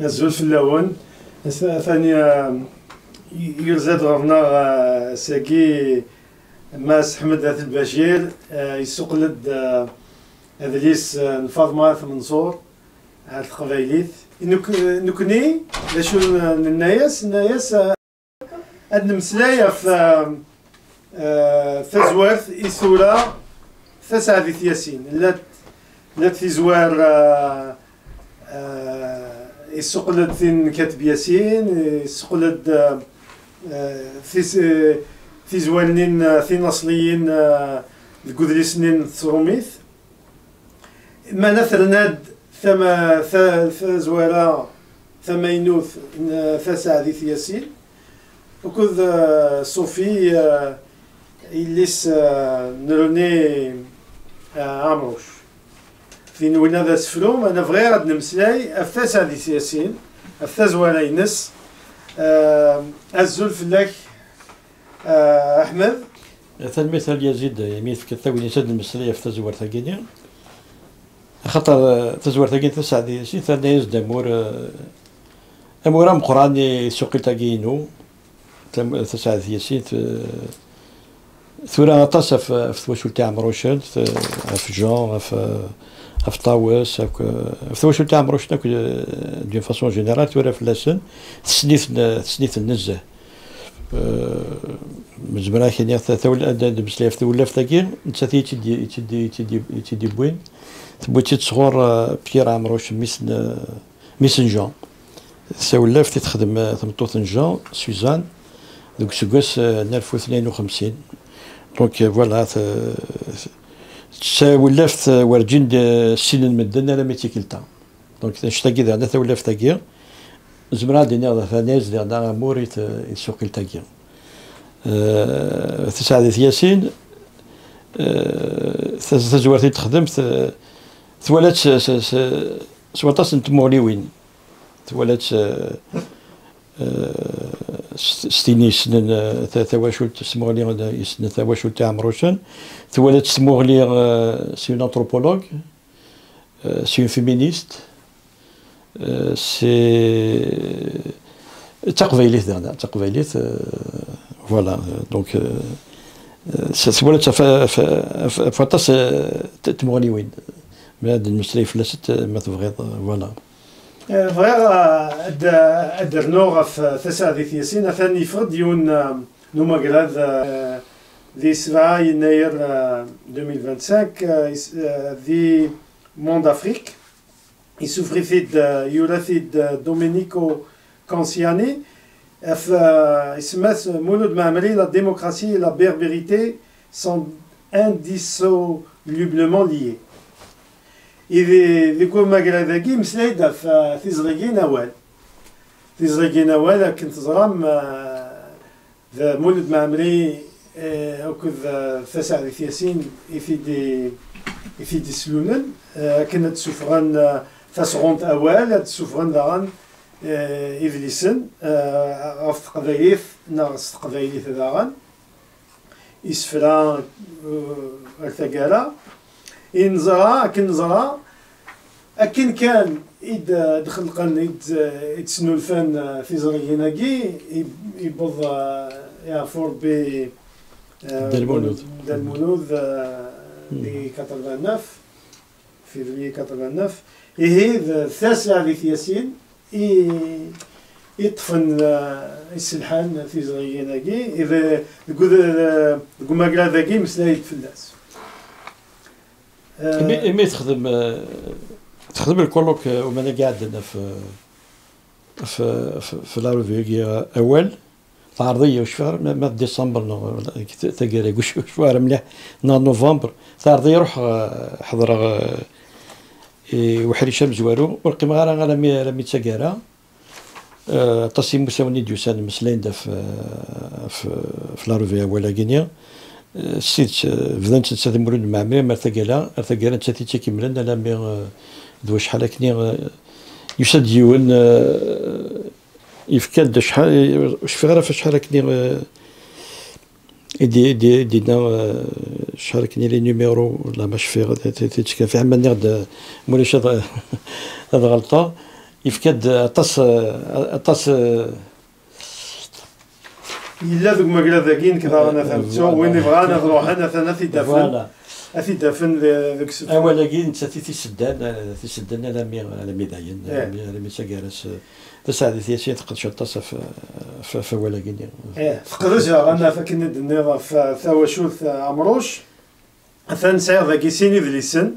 الزول في اللون ثاني يرزاد غرنا ساكي ماس حمد البشير يسوقلد هذليس فاطمة منصور هاد القبايليت نكني لاشو الناس هاد المسلاية في زوارت إثورة تسعة ياسين لا في زوار يسقلد ثين كاتب ياسين يسقلد في زوالنين ثين أصليين القدريسنين ثروميث ما نثرناد ثم زوارا ثمينوث ثسعة ياسين وكذ صوفي إليس نروني عمروش فين وين هذا سفروم أنا فغير عاد نمسلاي أفاس هذه سياسين أفاس ولا ينس الزول فلاك أحمد مثال يزيد يميت في كتاب يسد المسلاي أفاس زوار ثقينيا خاطر تزوار ثقين تسعة ديسين ثاني يزد أمورام قراني سوقي تاقينو تسعة ديسين ثورة غطاس في تواشل تاع عمروشن في جون في طاوس في تواشل تاع عمروشن دون فاسون جينيرال ثورة في لاسن تسنيف النزه من زمان كاين ثول بزاف تولف تاكي نتساتي تيدي بوين تبوتي تصغر بيير عمروش ميسن جون ثولف تخدم تمطوط جون سوزان دوك سكواس 1952 دونك فوالا ولفت ورجين السن المدن على ميتيكلتا دونك شتاكي عندنا ثولف تاكي زمرا دينا فانيز دينا موريت يسوق التاكي تسعة ياسين تزورتي تخدم ثولات سوالطاس نتموليوين ثولات ستيني سنن ثواشل تسمغلي سنن ثواشل تاع عمروشن ثولات تسمغلي سي اون انثروبولوج سي اون فيمينيست سي تقبيليت دانا تقبيليت فوالا دونك ثولات فطاس تمغليوين هاد المسلي فلست ما تبغيض فوالا فغير الدرنوغ في تسعة ياسين ثاني يفرض يون نوما قراد ذي 7 يناير 2025 ذي موند أفريك يسوفري فيد يورا فيد دومينيكو كونسياني يسمى مولود معمري لا ديموكراسي لا بربريتي sont indissolublement liées. إذا كون ما قال ذاكي مسلايدة في زغيين أول في زغيين أول كنت زرام ذا مولد معمري أكد تسعة ياسين يفيدي سلونن كانت سفران تسعونت أول سفران داران إفليسن غف قضايف ناقص قضايف داران يسفران الثقالة إنزرا كنزرا أكن كان إذا دخل قن يتسنو الفن في زريناكي يبض يعفور ب دالمولود دي 89 فيفري 89 هي التاسع ياسين يطفن السلحان في زريناكي إذا تقول ما ذاكي مسلايد في الناس مي تخدم الكولوك ومانا قاعد في لا ريفيو اول تعرضيه وشفار ما ديسمبر تقريبا وشفار مليح نوفمبر تعرضيه روح حضر وحري شمس زوارو والقيمه غير مي تسكارا تصيم مساوني ديوسان مسلين في لا ريفيو ولا غينيا سيت بدات تساتي مولود معمري مرتقاله تساتي تيكملن على مي دو شحال كني يسد يون يفكاد شحال واش غير شحال كني دينا شحال كني لي نيميرو ولا ماش في تيتكافي عملنا مولاش هاد غلطه يفكد أطاس إلا ذوك ما قال ذاكين كذا أنا فهمتو وين بغانا نروح أنا ثنا في دفن في دفن ذوك أولا كي أنت تيسدان على ميداين على ميساكارس تساعد ثياسية تقدش أطاس في ولا كيني تقدرها أنا فكنا النظام في ثواشوث عمروش ثان سعيد ذاكي سيني ذليسن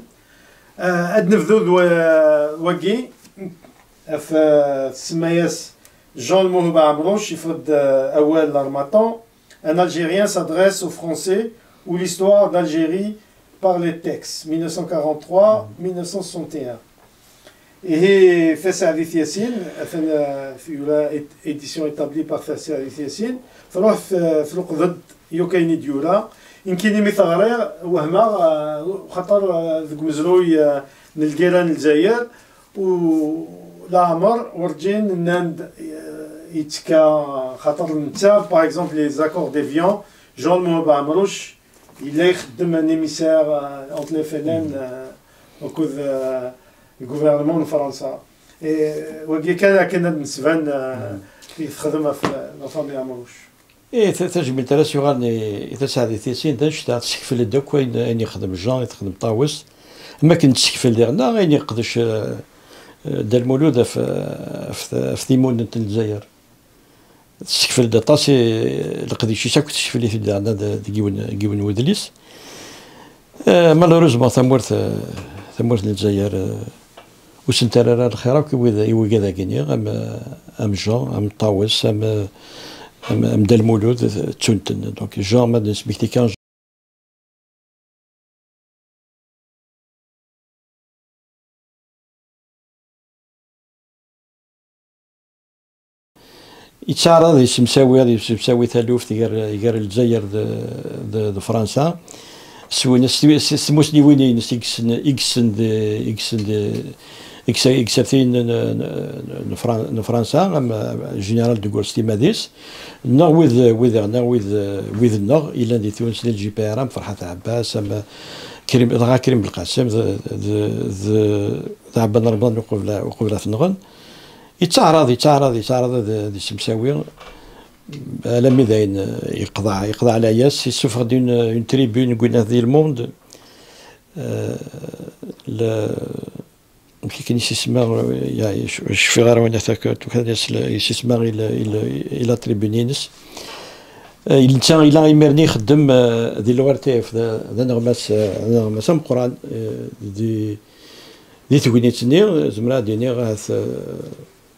أد نفذو وكي في سماياس Jean Mouhba Amrouche, il faut Awel l'Armatan, un Algérien s'adresse aux Français ou l'histoire d'Algérie par les textes, 1943-1961. Et Fessa Adith Yassine, édition établie par Fessa Adith Yassine, فروح في القضد يوكايني ديولا يمكن مثغرير وهما خطر ذوك مزروي نلقيران الجزائر ولا عمر ورجين ناند يتكا خاطر نتا باغ اكزومبل لي زاكور ديفيون جون موهبة عمروش إلا يخدم ان ايميسير اونت لي فلان وكذ الغوفرنمون فرنسا وكي كان نسبان يخدم في لافامي عمروش ايه تجمل تراس يغني تساعد ثيسين داش تاع تسكفل الدوك وين يخدم جان يخدم طاوس ما كنت تسكفل ديرنا غير يقدش دار مولودة في ثيمون الجزائر تسكفل دا طاسي القديشي ساكو تسكفل في دارنا كيون ودليس مالوروزمون ثمورت الجزائر وسنترى الخير كي كذا كيني ام جان ام طاوس ام دار مولود تسنتن دونك جان ما نسبيكتي كان يتعرض يسمساوي ثالوف يقار الجزائر د فرنسا سوينا سموسني وين إكسرتين فرنسا جنرال دو غول ستيماديس نغ وذ النغ إلا دي تونس الجي بي ار فرحات عباس كريم بالقاسم ذا عبان رمضان وقبلة النغن يتعرض دي السمساوي على ميدان يقضى على ياس يسوفر دون تريبون قلنا ذي الموند كي كان يسمع يعني شفي غير وانا ثاك كان يسمع الى تريبونينس إلا يمرني يخدم ذي الوارتيف ذا نغماس مقران دي تكوينيتني زمرا ديني غاث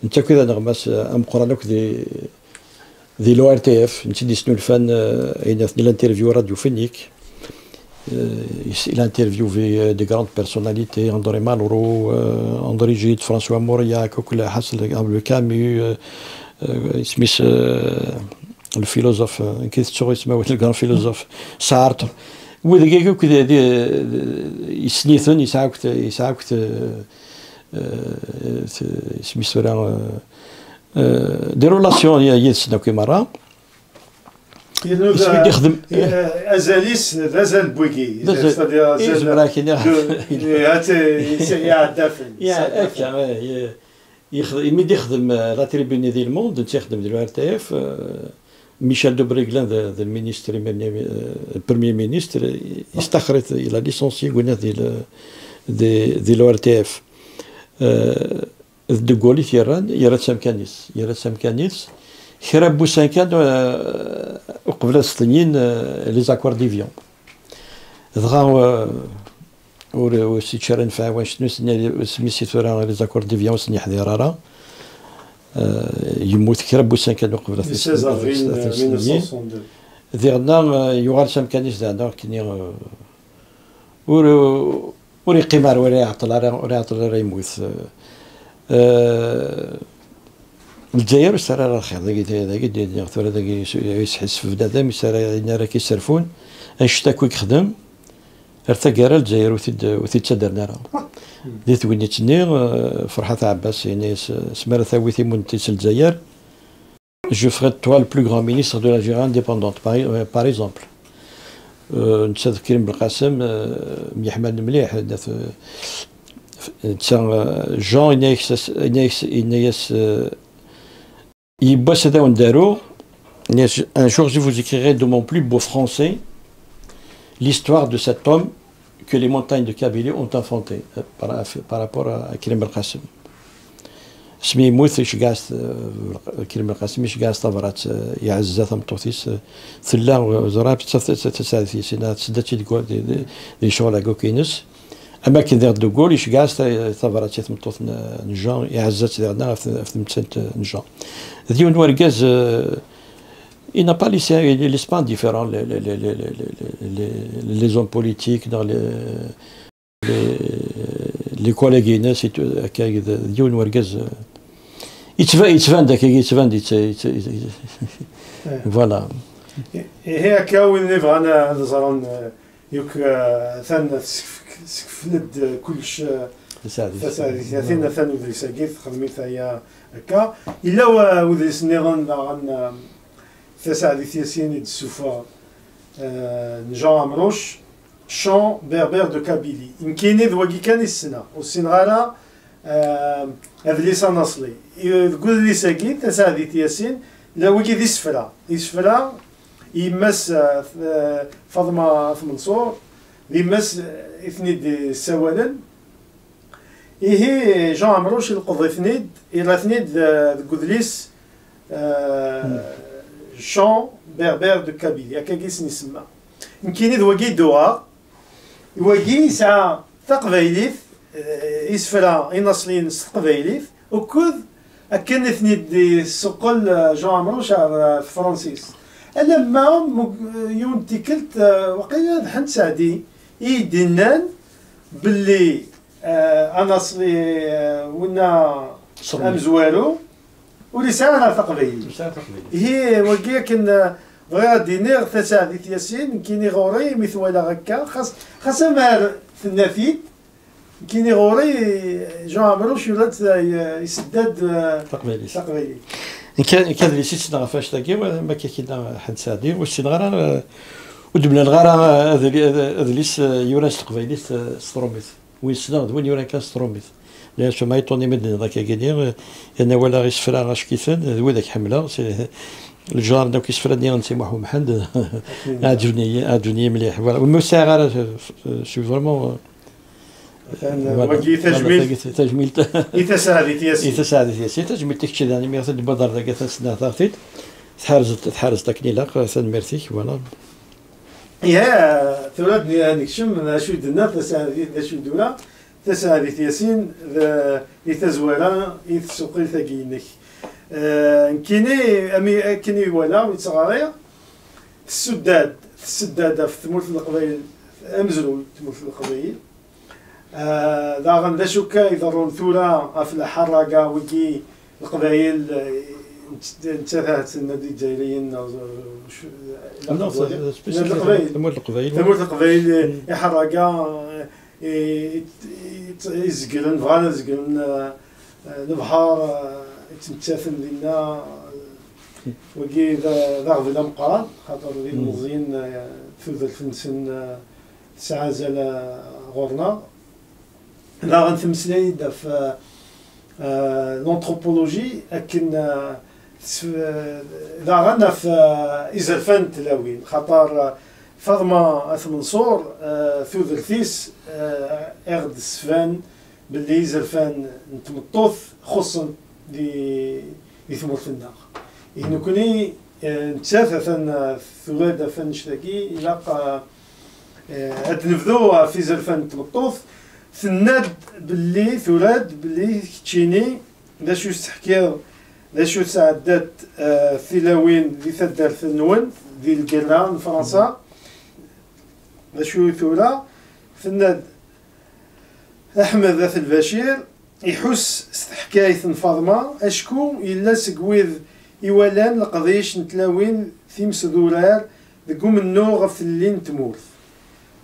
انت كذا نغماس مقران ذي لو ار تي اف انت دي سنو الفان اين ثني الانترفيو راديو فينيك il a interviewé des grandes personnalités, André Malraux, André Gide, François Mauriac, le Camus, Smith, le philosophe, le grand philosophe, Sartre. وإذا كيكو كذا يسنيثن يسعاكت سميتو راه دي رولاسيون يسنا كي مرة يخدم ازاليس ازال بوكي يمد يخدم لا تريبوني ديال الموند تيخدم ديال ار تي اف ميشيل دو بريغلان ذا المينيستر البريمير مينيستر استخرج الى ليسونسي قلنا ديال ار تي اف دو غولي يراد سامكانيس خراب بوسان كان قبل السنين لي زاكور ديفيون دغا وسي تشرن فا واش سميتو راه لي زاكور ديفيون سني حضيرارا يموت خراب بوسان كان قبل السنين ديرنا يوغال سامكانيس دانا كني وري قمار وري عطل يموت الجزائر سرى الخير ذاك يسحس في بنادم يسرى راه كيسرفون اشتاكو يخدم ارتقى الجزائر وثي تسدرنا راه ديت وين تني فرحات عباس يعني سمر ثاويتي مونتيس الجزائر جو ferai toi le plus grand ministre de l'Algérie indépendante par exemple نتذكر كريم بالقاسم يحمل مليح Jean Inès il bosse dans Daro. Un jour, je vous écrirai de mon plus beau français l'histoire de cet homme que les montagnes de Kabylie ont enfanté par rapport à Karim El Qassim. اسمي يموت اش قاعد كلمه قاسم اش قاعد طبرات يعزز ثمطوثيس ثلا وزراب تسالثي سينا تسدتي تقول دي شغل كوكينس اما كي دير دو اش قاعد طبرات ثمطوث نجان يعزز درنا في متسنت نجان ديون ورقاز il n'a pas laissé pas indifférent les hommes politiques dans les collègues ناس ديون ورقاز يتفان داك يتفان فوالا هي كاوين اللي بغانا نزرون يوك ثان سكفلد كلش فساد ثلاثين ثان ودريساكيت خدمت هي هكا الا ودريس نيران غن فساد ثياسين السوفا نجا عمروش شان بربر دو كابيلي يمكن ذوقي كان السنه والسنغاله هذا اللي صنصلي تقول لي ساكين تساعدت ياسين لا وكي ذي سفلا يمس فاطمه منصور يمس اثنيد سوالا إيه جان عمروش القضي اثنيد الى اثنيد تقوليس شان بربر دو كابيلي هكا كيس نسمى يمكن ذوقي دوار يواجي يسعى تقبايليث يسفلا ينصلين تقبايليث وكذ أكن اثنيد سقل جان عمروش على فرانسيس لما يوم تيكلت وقيل حنت سعدي يدينان باللي أنصلي ونا أمزوالو ولي ساعة تقبايلي هي وقيا كن بغا دينير تساعدت ياسين كيني غوري مثوالا غكا خاص مار في النافيد كيني غوري جان عمروش ولات يسدد تقبيلي كان لي سيت سنغا فاش تاكي ما كاين حد سادي والسنغا ودبنا الغارة هذا ليس يونس تقبيلي ستروميت وين سنغ وين يورا كان ستروميت لا ما يطوني مدن ذاك كيدير انا ولا غير سفرا غاش كيفان هو ذاك حمله الجار داك يسفرني نسمحو محمد عجبني مليح والمساعة شي فريمون وكي تجميل يتساعدت ياسين تجميل تكشي يعني ميغث البدر ذاك سنه ثاثيت تحرز تكنيلا ثان ميرتيك فوالا يا ثلاث نكشم شو دنا تساعدت شو دولا تساعدت ياسين يتزولا يتسوقي ثقينك كيني ولا ويتصغاريا السداد في ثمورة القبائل أمزلوا ثمورة القبائل داغن ذا شوكا يضرون ثورة في الحرقة وكي القبائل انتهت النادي الجزائريين ثمورة القبائل يحرقا يزقلن بغانا يزقلن البحر يتمثل لنا وكي ذا غدا مقران خاطر ذي الموزين في الفنسن ساعة زال غورنا ذا غنتمثلي في لونتروبولوجي لكن ذا غنا في إزرفان تلاوين خاطر فاطمة منصور في ذرثيس اغد السفان باللي إزرفان نتمطوث خصوصا دي ثمور الناق إنه كوني نتشافى ثلاثة فنشتكي إلى أتنفذوها في زرفان تمطوث ثناد باللي ثلاث باللي تشيني لا شو استحكي لا شو سعدات ثلاوين ذي ثدار ثنون ذي القران فرنسا لا شو ثلا ثناد أحمد ذات البشير يحس حكاية فاطمة أشكو إلا سقويذ إيوالان القضيش نتلاوين ثيمس دولار ذكو منو غف اللين تمورث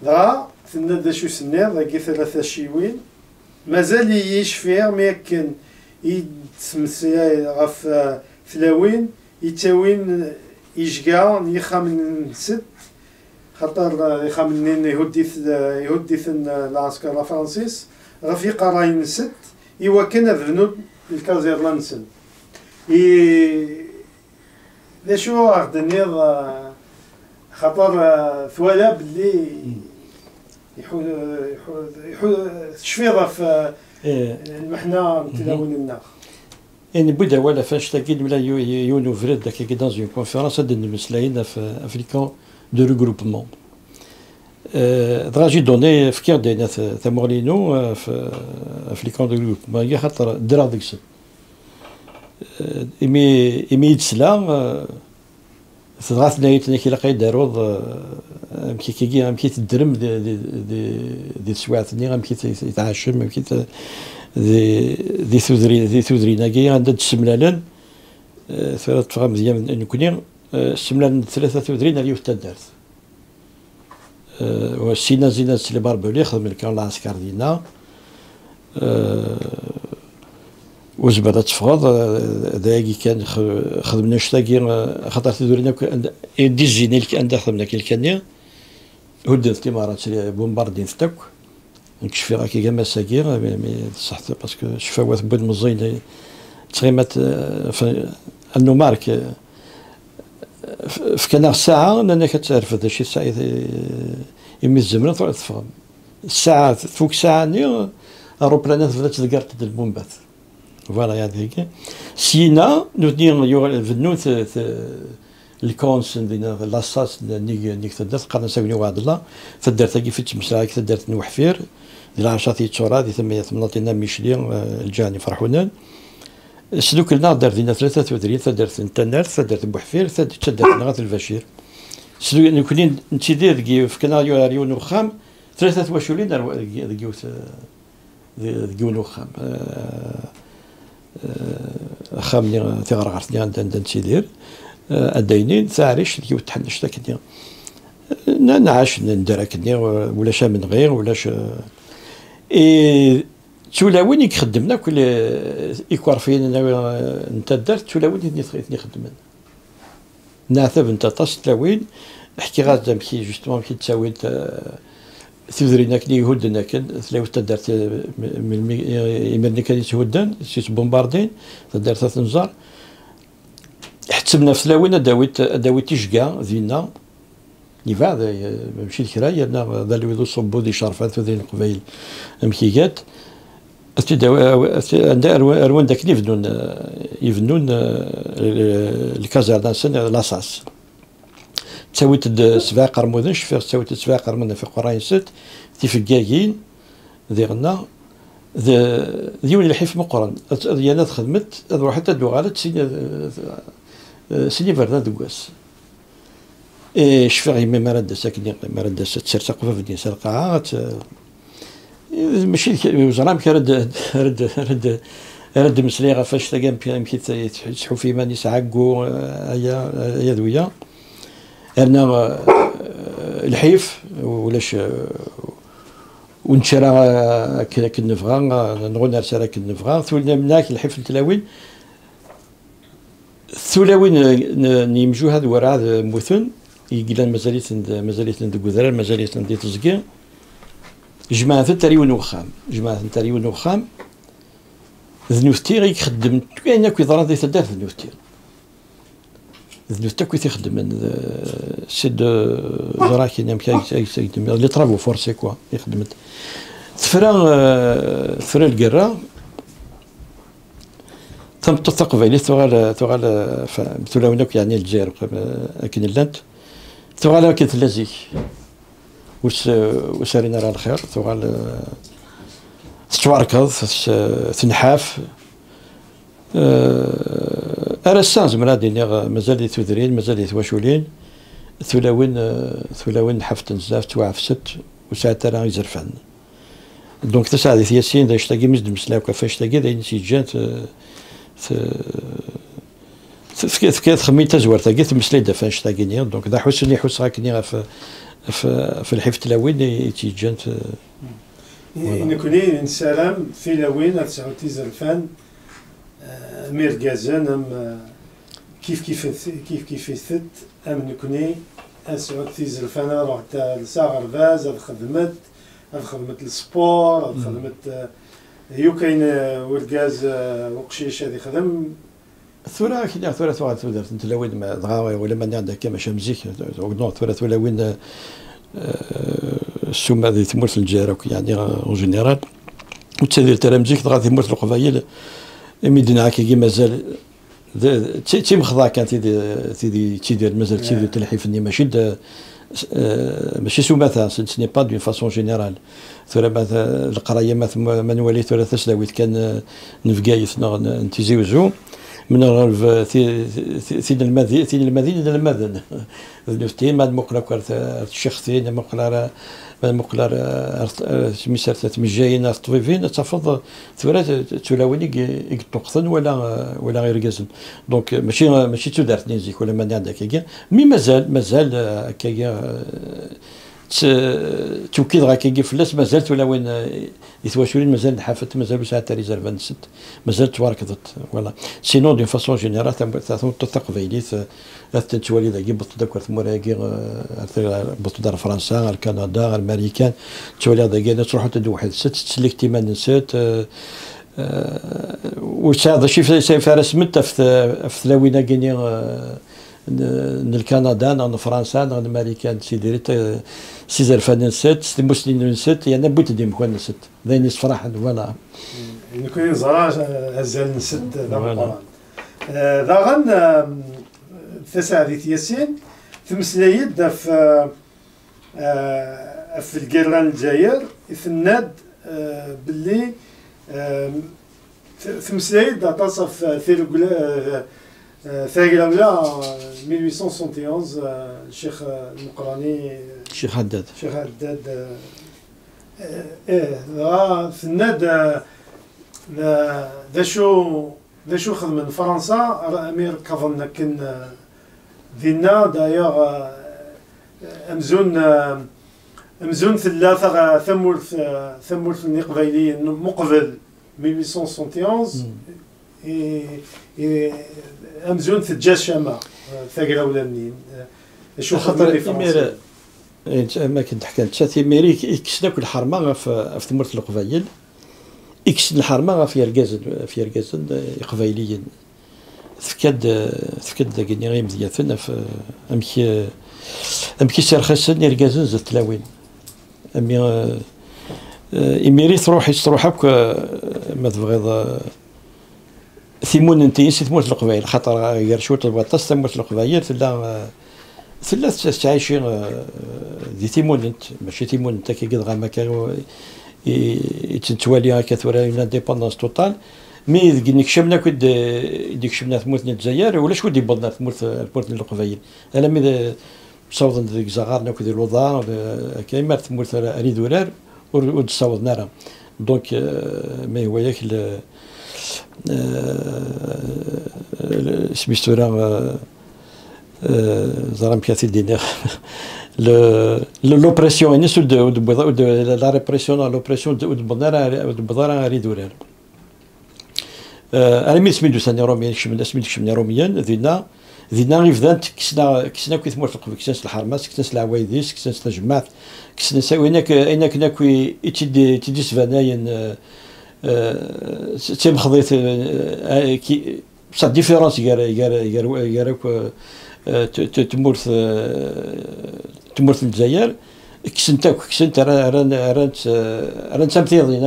ذا ثنا ذا شو سنير ذاكي ثلاثة شيوين مازال يشفير ميكن يتمسيا غف ثلاوين يتاوين يشقا يخامن ست خاطر يخامن يهدث العسكر الفرنسيس غفي قراين نسد إوا كان ذنود الكازيرلا نسن ذا شو غدنيض خاطر ثوالا باللي تشفيضه في المحنة متلاون الناخ يعني بدا ولا فاش تاكيد ولا يونو فريد داك كي دون اون كونفيرونس هاد المسلاين في افريكان دو ريغروبمون دراجي دوني فكير دينا ثمورينو في افريكان دو ريغروبمون هي خاطر درا ديك السن ايمي يتسلا تغاث نايتنا كي لاقي داروض كي تدرم دي سواعتني غامكي يتعاشم غامكي ذي ثوذري ناقي عندها السملالان ثلاث فغام مزيان نكوني السملالان ثلاثة ثوذرين اللي يفتدرت والسينا زينا سلي باربولي خدم كان العسكر دينا وزبالة تفرض داكي كان خدمنا شتاكي خاطر ثوذرينا دي الزيني اللي كان خدمنا كي كان هدت الامارات بومباردين فتاك نكشفي راكي كاع مساكير مي صح باسكو شفاوات بود مزين تغيمات انو مارك في كان ساعه لانك كتعرف هذا الشيء ساعه يمي الزمن تفهم الساعه فوق ساعه ني الروبلانات بدات تذكرت البومبات فوالا يعني هيك سينا نودي فنوت الكونس دينا لاصاص نيك تدرت قرنا نساوني واحد الله فدرت كي فيت مسراك تدرت نوحفير ديال عشاتي تشورا دي ثمانية مناطينا ميشلي الجاني فرحونان سلوك لنا دار 33 فدرت نتنرت فدرت بوحفير فدرت نغات البشير سلوك نكونين نتيدي دقي في كناريو ريون وخام ثلاثة وشولين دقيوت دقيون وخام خامني تغرغرتني عند نتيدير الدينين ثاريش ديو تحنش تاكني نعاش ندركني ولاش من غير ولاش تولاوين يخدمنا كل يكوار فينا انت درت تولاوين ني خدمنا نعتب انت طاس تلاوين احكي غاز مكي جوستومون كي تساوي ثذرينا كني يهودنا كان تلاوي تدرت من يمرني كان يتهودن سيت بومباردين تدرت تنزار حتسبنا في تلاوين داويت تيشكا دينا ليفا ماشي الكرايه انا ذا اللي يدو صبو دي شرفات في ذين قبيل مكيات اروان داك يفنون الكازاردان سنه لاصاص تساويت سبع قرمودن شفير تساويت سبع قرمودن في قراين ست تيفكاكين ديغنا ديول الحيف مقرن ديالنا خدمت حتى دوغالت سيني بردا دواس شفيغ يما مرد ساكنين مرد تسرسق في الدين القاعات ماشي وزرام رد مسليغه فاش تلقى يمكن يتحو في ماني سعقو هي ذويا انا الحيف ولاش ونشرى كنفغا نغنى رساله كنفغا ثولنا مناك الحيف التلاوين ثلاوين نيمجو هذا وراء موثن يقلان مازاليت ندقوذرا مازاليت ندي تزكي جماعة تاريون وخام ذنوفتي غيك خدم كاين كي ضرا دي تدار ذنوفتي كي تخدم سيد زرا كاين لي طرافو فورسي كوا يخدمت ثفرا القرا تم تقبيلي تغال بتلاونك يعني الجزائر لكن لانت تغال كنت لازيك وسارينا على الخير تغال تتواركض تنحاف ارسان زمرا ديني مازال ثذرين مازال ثواشولين ثلاوين حفت بزاف توعفست وساعات راه يزرفن دونك تسعد ياسين دا يشتاقي مزد مسلاك فاش تاقي دا ينسيجات كيف خميت تزور تاقي تمسلي دا فاش تاقيني دونك دا حسني حس راكني في الحفت تلاوين يتيجات نكوني نسلام في لاوين تسعوتي زرفان ميركازان ام كيف ثت ام نكوني اسعود في زرفان روحت لسا غرباز خدمت خدمت السبور، خدمت يو كاين وركاز وقشيش هذه خدم ثورة كي ثورة ثورة انت لوين ما دغاوي ولا ما عندك كما شمزيك نو ثورة ولا وين السومه ذي تمورت الجيره يعني اون جينيرال وتسدير تلامزيك دغا تمورت القبايل ميدنا كي مازال تي مخضا كانت تيدير مازال تيدير تلحيفني ماشي سومه سني با دون فاسون جينيرال ثورة القرايه ما نولي ثورة تسلاويت كان نفقايث نتيزيوزو من ثين المدينة للمدن ذنفتين ما مقلر الشيخين مقلر سميسر تمجاين الطبيبين تفضل ثورة تلاويني يقطقثن ولا غير جازن دونك ماشي تدارت نيزيك ولا ماني عندك كيا مي مازال كيا توكيد غا كيجي فلاس مازال ولا وين يتواشولين مازال حافت مازال ساعه ريزيرف 26 مازال تباركضت فوالا سينو دون فاسون جينيرال تقبيليت تتوالي ذاك بطل داك موراكي بطل دار فرنسا كندا الامريكان تولي ذاك تروحوا تدوحد ست سليكتي ما نسيت واش هذا شي فارس مت في ثلاوينا كيني الكندا نا فرنسا نا الامريكان سيديريت سيزر فان ست مسلمين ست يعني بوت ديم كون ست ذاني فرح فوالا كاين زراج هزال ست داغن تسعديت ياسين تمسلايد في الكيران الجزائر يفند باللي تمسلايد تصف ثاقلا ولا 1871 الشيخ المقراني الشيخ حداد فند ذا شو خدم فرنسا امير كظن كن دينا داير امزون ثلاثه ثمورث القبيلي مقبل 1871 امزون في الجاز شامه ثاقلا ولا منين شو خاطر امير ما كنت حكيت شاتي ميري يكسنا كل حرمه في ثمورث القبايل يكسن الحرمه في ركازن قبايليين ثكاد كني غير مزيان في امكي سير خاصن ركازن زت تلاوين اميري تروح هكا ما تبغيض ثيمون انتي ثمورث القبايل خاطر غير شو تبغى ثمورث القبايل ثلاث تعيشين دي ثيمون انت ماشي ثيمون انت كي قد غا كان يتنتوالي هكا ثورة اون انديبوندونس توتال مي ديك شمنا كود ديك شمنا ثمورث الجزائر ولا شكون يبضنا ثمورث القبايل انا مي صوضن ديك زغارنا كود الوضع كاين ثمورث اريد ورار وتصوضنا راه دونك ما هو ياك سميتو راه زرام كاتي دينير l'oppression et sur de la répression de بدارة ريدورال انا مي سميتو ثاني روميان سميتو شمنا روميان ذينا غيفدانت كسنا كي ثمورث القبايل كسنا الحرمات كسنا العوايديس كسنا الجماعات كسنا ساويناك ايناك ناكوي تيدي سفاناين تيم خضيت كي بصح ديفيرونس يارك تمورث الجزائر كسنت ران تمثيضين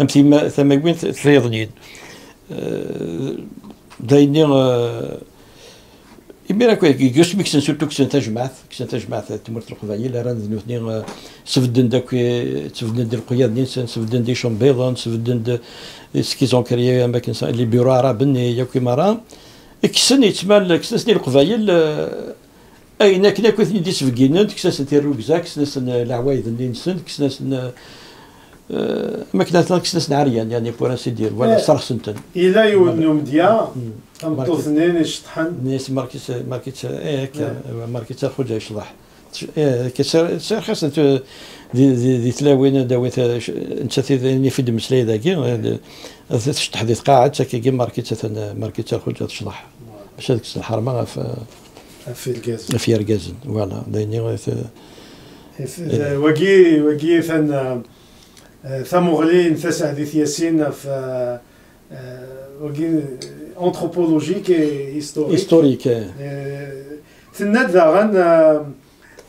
ام ثماوين ثريضنين دايني إميرا كوي يسمي كسن سورتو كسن تجمعات تمورث القبايل ران ذنوثني سفدن داك سفدن دي القياد نيسان سفدن دي شومبيضون سفدن سكيزون كريا اماكن لي بيرو عربني ياكي مرا كسن يتمال كسن القبايل اين كنا كنت ندي سفكينن كسن تيروكزا كسن العوايد اللي نسن كسن ما كنا كسن عريان يعني بور انسي دير ولا صرخ سنتن الى يودنو مديا امطوثنين شطحن ناس ماركت خوجا يشطح كسر خاصة دي تلاوين داويت انت ثاني في المسلاي ذاكي تشطح دي قاعد كي ماركت خوجا تشطح باش هذيك الحرمه في الكازن فوالا دايني وكي ثمغلين ثسعديث ياسين في وكي انثروبولوجيك هيستوريك تناد داغن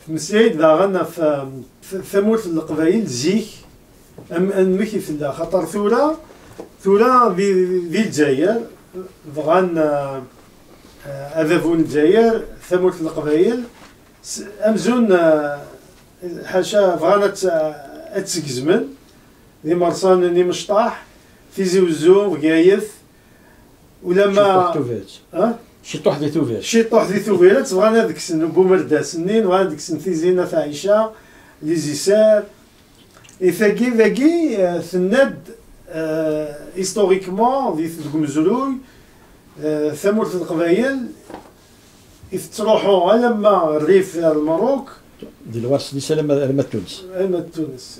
مسيد داغن في ثمورة القبائل زيك أمكي في الله خاطر ثورة ذي الجزائر بغان أذفون الجزائر ثمورة القبائل أمزون حاشا بغانا أتسكزمن ذي مرسان ني مشطاح في زوزو وقايث ولما شي طوح ذي توفير شي طوح ذي توفير تبغانا ديك السن بومردا سنين وغانا ديك السن في زينة عائشة لي زيسار إثاكي ذاكي ثناد هيستوريكمون ذي تقمزروي ثمورة القبائل إذ تروحوا لما الريف الماروك ديال الورس دي سلام على تونس تونس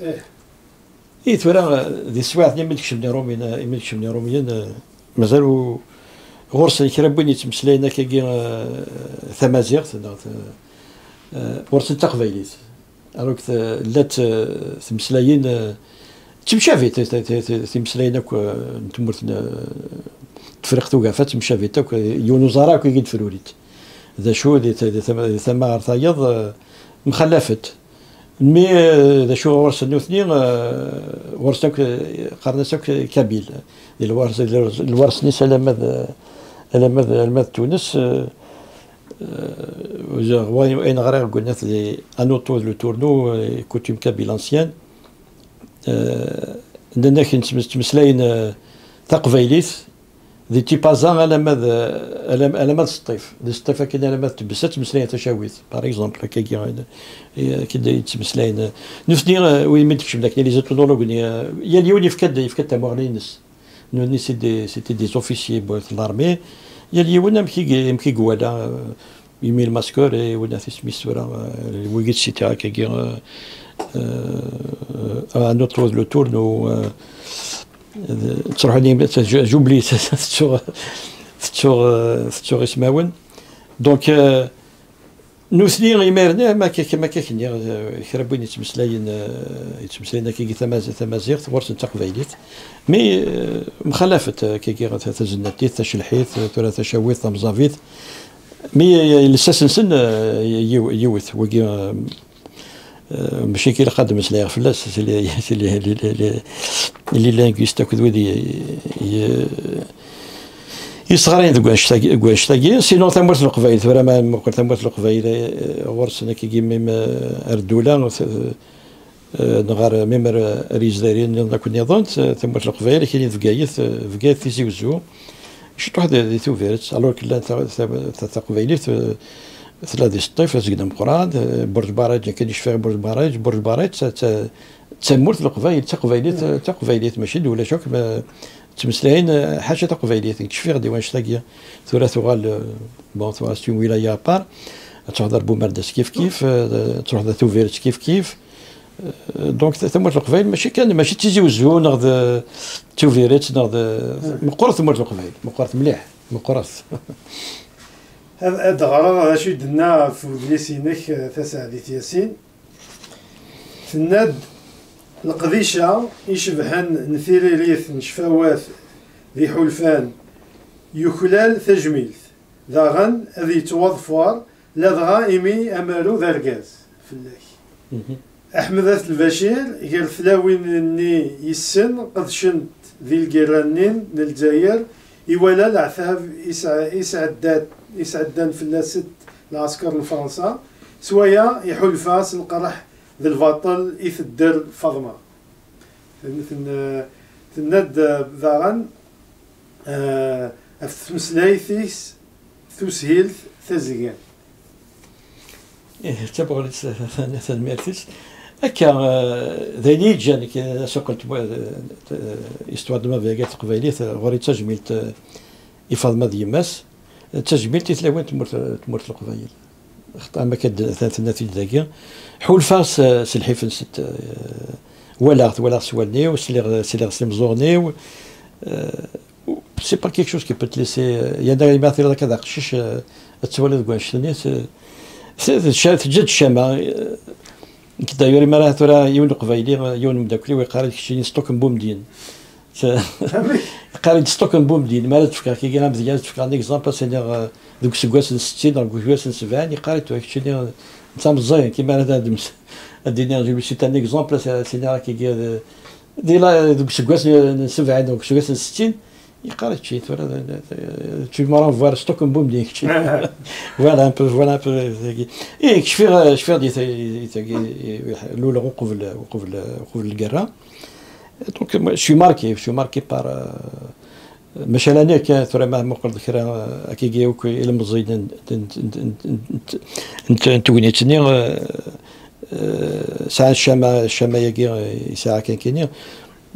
اي ثورا ذي السوايع ملي كشفني روميين مازالوا غرس كرا بني تمسلاينا كي ثمازيغ ورس تقبايليت الوغ لات تمسلايين تمشافي تمسلاينا نتمرت تفرق توقفات تمشافي تاك يونوزارا كي يدفروليت ذا شو ثم ارتياض مخلفت مي ذا شو ورس النوثني ورسك قرنسك كابيل الورس ني سلام تونس وين غير قلنا لي انوتو لو تورنو كوتيم كابيل انسيان عندنا كي تمسلاين تقبايليت ذي تيبازان على ماذا السطيف ذي السطيف كاين على ماذا تبسات تمسلاين تشاويت باغ اكزومبل كي تمسلاين نفني وين ما تكشف لك لي زيتونولوج يا اليوني يفكد تمورنينس نوني سيتي دي اوفيسيي بوث لارمي يا اليوم مكي قوالا يميل ماسكور ولا تسمي السورة ويجد سيتا كي نوترو لو تورنو تروح لي جوبلي تشوغ اسماون دونك نوثني غيمارنا ما كاين خربوني يتمسلاين كي ثمازيغ ورث تقبايليت مي مخلفت كي تزناتيت تشلحيت تشاويت تمزافيت مي لساسنسن يوث وكي ماشي كي قادم مسلايغ فلاس اللي لانغويست كذا ودي يصغرين كواش تاكي سينو تمرت القبائل فرا ما تمرت القبائل ورسنا كي الدوله نغار ميمر ريزدارين كنا ظن تمرت القبائل كاين فكايث تيزيوزو شي واحد اللي توفيرت الوغ كلا تقبايلي ثلاثه الصيف زقنا مقران برج باراج كاينش فيها برج باراج تمرت القبائل تقبايليت ماشي دوله شوك تمسلاين حاجه تقبايليت كشفي غادي واش تلاقي ثلاث غال بون ثلاث ولايه بار تهضر بومرداس كيف تروح توفيرت كيف دونك تمرت القبائل ماشي تيزيوزو ناخذ توفيرت ناخذ مقرث تمرت القبائل مقرث مليح مقرث هذا غرض شو درنا في ليسينك تسعديت ياسين تناد القضيشة يشبهن نثيري ريث نشفاوات ذي حلفان يخلال تجميلث ذاغن ذي توظفوار لدغا إيمي أمالو ذرقاز في الله أحمد البشير قال فلاوين ني يسن قد شنت ذي القرانين للجزائر يولا العثاب يسعدان في الست العسكر الفرنسا سوايا يحول فاس القرح ذي الباطل يثدر فضمة تند ذاغن مسلايثيس تسهيل ثزيان تبغى ثميرتيس هكا ذيني جاني كي سوقت استوار دما فيغات قبايليت غوري تجميلت يفضل ديماس تجميلت تلاوين تمرت القبايل خطا ما كاد ثلاث النتيجه داكيا حول فاس سلحيف نست ولا سوالني وسلي مزورني سي با كيك شوز كي بو تليسي يا مثلا كذا قشيش تولد كواش ثاني تجد الشامه كدا يوري مراه ترى يون قبايلي يون مداكلي ويقاري كشي ستوك بومدين قاري ستوك بومدين ما تفكر كي كان مزيان تفكر عندك اكزامبل سينيغ دوك سكواس 60 دوك سكواس 70 يقاري تو كشي انت مزيان كيما هذا ادينا جيب شي تاني اكزامبل سينيغ كي ديلا دوك سكواس 70 دوك سكواس 60 يقاري شي ترى tu me renvoies ستوك بومدين كشي فوالا ان بو فوالا ان بو اي كشفير دي لولا قبل القرا دونك شي ماركي بار مثلا انا كان ترى ما قلت لك كي جاوك الى مزيد انت وينيتني ساعه الشما يجي ساعه كان كاين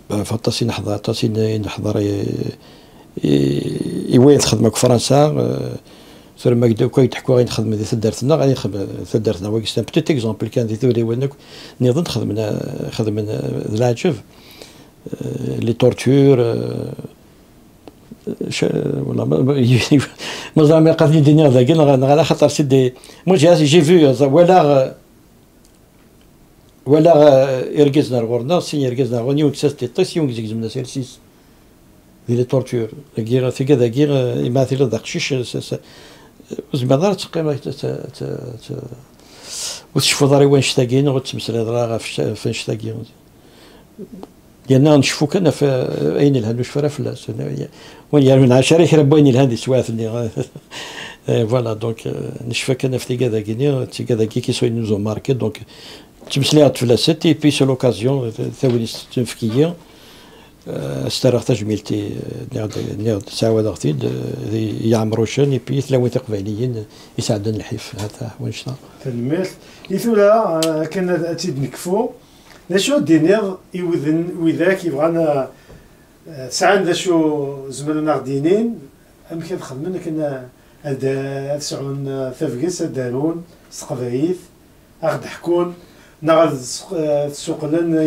فطاسي نحضر وين تخدم في فرنسا سير ما كدا كي تحكوا غادي نخدم في دارتنا غادي نخدم في دارتنا واش سان بيتيت اكزامبل كان في ثوري وينك نظن خدم العجب لي تورتور ولا ما زعما قادني الدنيا ذاك انا خاطر سيدي مو جي فيو ولا يركزنا غورنا سين يركزنا غوني وكساستي طيس يوم زعما سيرسيس دي لي تورتور غير في كذا غير يمثل ذاك الشيش زعما دار تقيمه وتشوفوا داري وين شتاقين وتمسل هضره فين شتاقين لأننا نشوفوا كنا في أين الهند وش فرا فلاس وين يعني من شريك ربوين الهند سواثني فوالا دونك نشوف كنا في كذا كيني كذا كي سوي نوزو ماركي دونك تمسليات فلاسات اي بي سو لوكازيون ثاني تنفكيه استراح تجميلتي نيض ساوى اختي يعمروا شن اي بي ثلاثه قبيليين يساعدنا الحيف هذا وين شتا تلميذ يثولا كنا تيد نكفو شو دينير يوذن وذاك يبغانا ساعة ذا شو زملنا غدينين أم كان خدمنا كنا هذا تسعون ثفقس دارون سقفايث أخد حكون نغد السوق لنا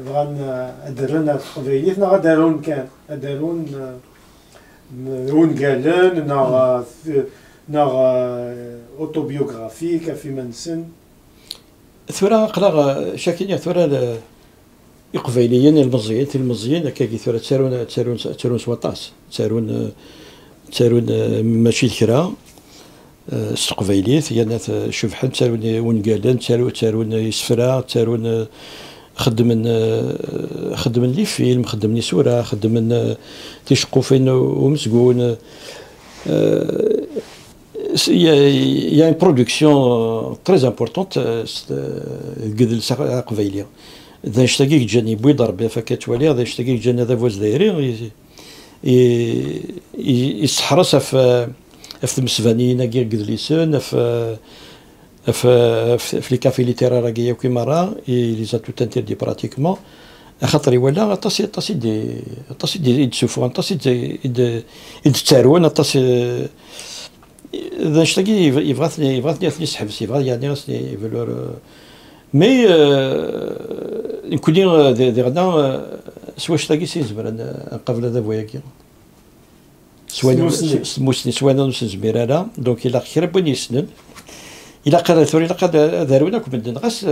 بغانا درنا سقفايث نغد دارون كان دارون ونقالن نغ أوتوبيوغرافيك في منسن ثورة قلاغ شاكين ثورة القبيليين المزيين كي ثورة تسارون سواطاس تسارون ماشي الكرا القبيليت يعني شوف تسارون ونقالن تسارون يسفرا تسارون خدمن لي فيلم خدمني صورة خدمن تيشقوفين ومسقون il y a une production très importante قد القبيليه اذا اشتاقيك جاني بوي ضرب فكتولي اذا اشتاقيك جاني هذا فوز دايري يسحرس في المسفانين كي قد ليسون في لي كافي ليتيرار كي كيما راه لي زا تو انتردي براتيكمون خاطر ولا طاسي دي تشوفوا طاسي دي تسارون طاسي إذا اشتاقي يبغى يسحبس يبغى يعني راسني فلور مي نكون دي غدا سوا اشتاقي سيزبر قبل هذا فواياكي سوا نوس زميرانا دونك إلا خير بني يسنن إلا قاد ثوري إلا قاد دارونا كون بدنا غاس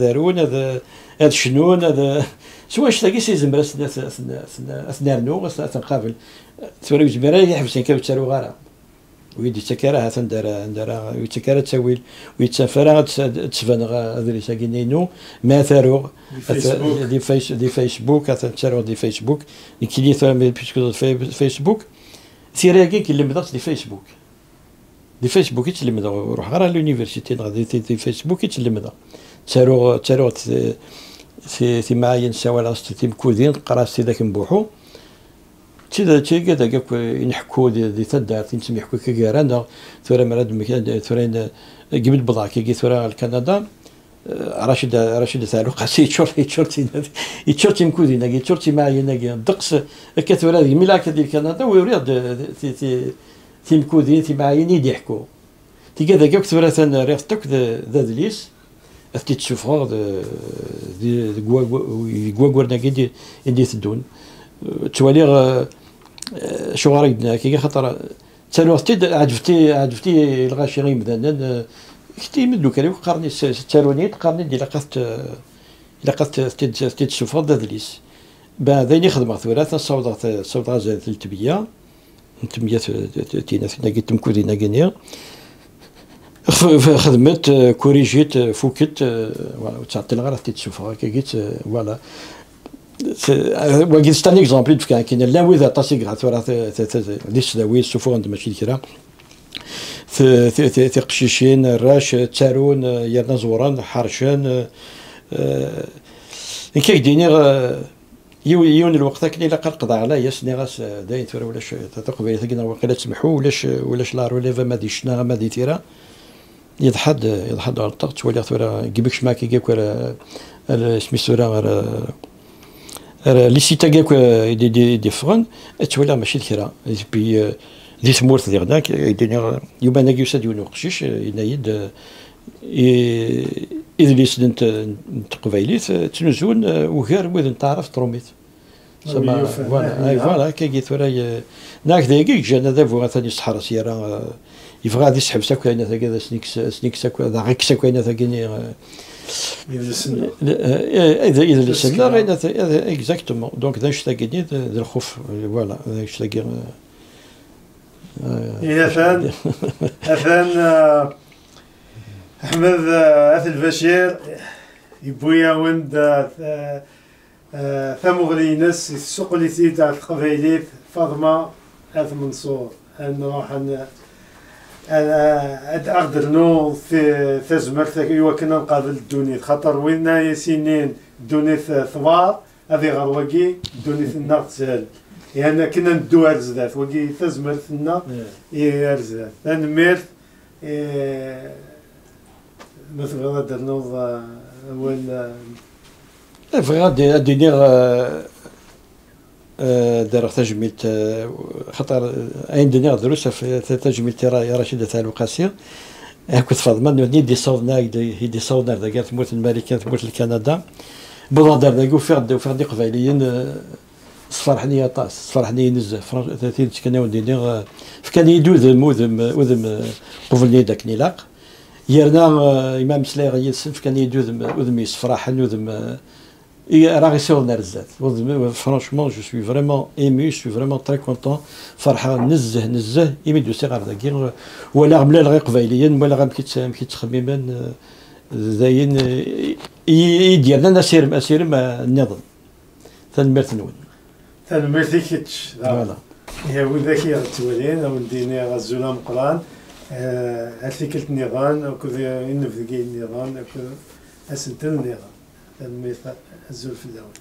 دارون هذا شنون هذا سوا اشتاقي سيزبر أثناء نو تنقابل ثوري زميرا يحبسين كيف تسارو غارة ويدي تكرا هثن دارا ويتكرا تسويل ويتسافر تسفن هذا ساكينينو ما ثارو دي فيسبوك هثن تسارو دي فيسبوك كي ثاني بيسكو فيسبوك ثيراكي كي لمدات دي فيسبوك يتلمد روح غير لونيفرسيتي غادي دي فيسبوك يتلمد تسارو في معاين سوالا تيمكودين قراستي ذاك نبوحو تيدا كذا ينحكوا دي تدار تنسمي يحكوا كيرانا ثورة مراد مكان ثورين قبل بضاعة كي ثورة كندا راشد ثالو قاسي يتشورتي مكودي ناقي يتشورتي معايا ناقي دقس كثورة ملاك ديال كندا ويريد تي مكودي تي معايا يدي يحكوا تي كذا ثورة ثان ريختك ذا دليس اثتي تشوفها دي غواغور ناقي دي تدون توالي شو غاريدنا كي خاطر تسالو عجبتي الغاشي مثلا كنت يمدو كان يقارني تارونيت قارني دي لقات تتسوفر دادليس بعدين يخدم ثورات صوت غازال التبيه تمية تينا ناقي تمكودي ناقينيا خدمت كوريجيت فوكت فوالا وتعطل غير تتسوفر كيت فوالا وقيت ستاني اكزامبل كاين لا وذا طاسي كاع ثورات ليس داوي السوفور عند ماشي كرا في قشيشين الراش تارون يرنا زوران حرشان كي ديني يون الوقت كني لا قضى على يسني غاس داين ثورة ولاش تقبل ثقنا وقيلا تسمحوا ولاش لا روليفا ما ديشنا ما دي تيرا يضحد على الطاق تولي ثورة جيبكش ماكي كيك ولا اسمي ثورة لي سيتا كيك دي فرن تولي ماشي كرا بي دي ثمورت دي غداك يديني يوم انا كيوساد يونو قشيش ينايد إذا لي سدنت تقبايليت تنزون وغير وذن تعرف تروميت سما فوالا كي جيت وراي ناك دايك جانا دافو ثاني الصحراء سيارة يبغى غادي يسحب ساكو هنا هكذا سنيك ساكو هذا غيك ساكو هنا ثاني إذا لسنا غينا اكزاكتومون دونك ذا شتاكي ذا الخوف فوالا ذا شتاكي أثان أحمد أث البشير يبويا وند ثمغلي ناس السوق اللي تاع القبايليت فاطمة أث منصور نروح أقدر نو في زمرت إوا كنا نقابل الدونيت خاطر وينا ياسينين دونيت ثوار هذه غروقي دونيت النار تسهل يعني كنا ندو أرزدات وقي تزمرت لنا أرزدات نمير مثل غدا نوض أول غادي دير دار تجميلت خاطر عندنا دروس في تجميلت يا رشيدة تاع القاسير كنت فاضمان دي صوتنا دي صوتنا دا قالت موت الملكة موت الكندا بلادر دا وفردي قبايليين صفرحني طاس صفرحني نزاف ثلاثين كنا ودينا فكان يدوذ وذم قبلني داك نيلاق يرنا امام سلاغ يسن فكان يدوذ وذم يصفرحن وذم راه يسولنا رزات فرانشمون جو سوي فريمون ايمي جو سوي فريمون تري كونطون فرحان نزه يمدو صغار داكي ولا غملال غير قبايليين ولا غير تخميمان زاين يديرنا اسير ما النظام تنمرت نون تنمرتي كيتش فوالا يا وذاك يا تولين ولديني غزولا مقران هاتلي النيران وكذا ينفذ النيران وكذا اسنت النيران تنميت الزول في الاول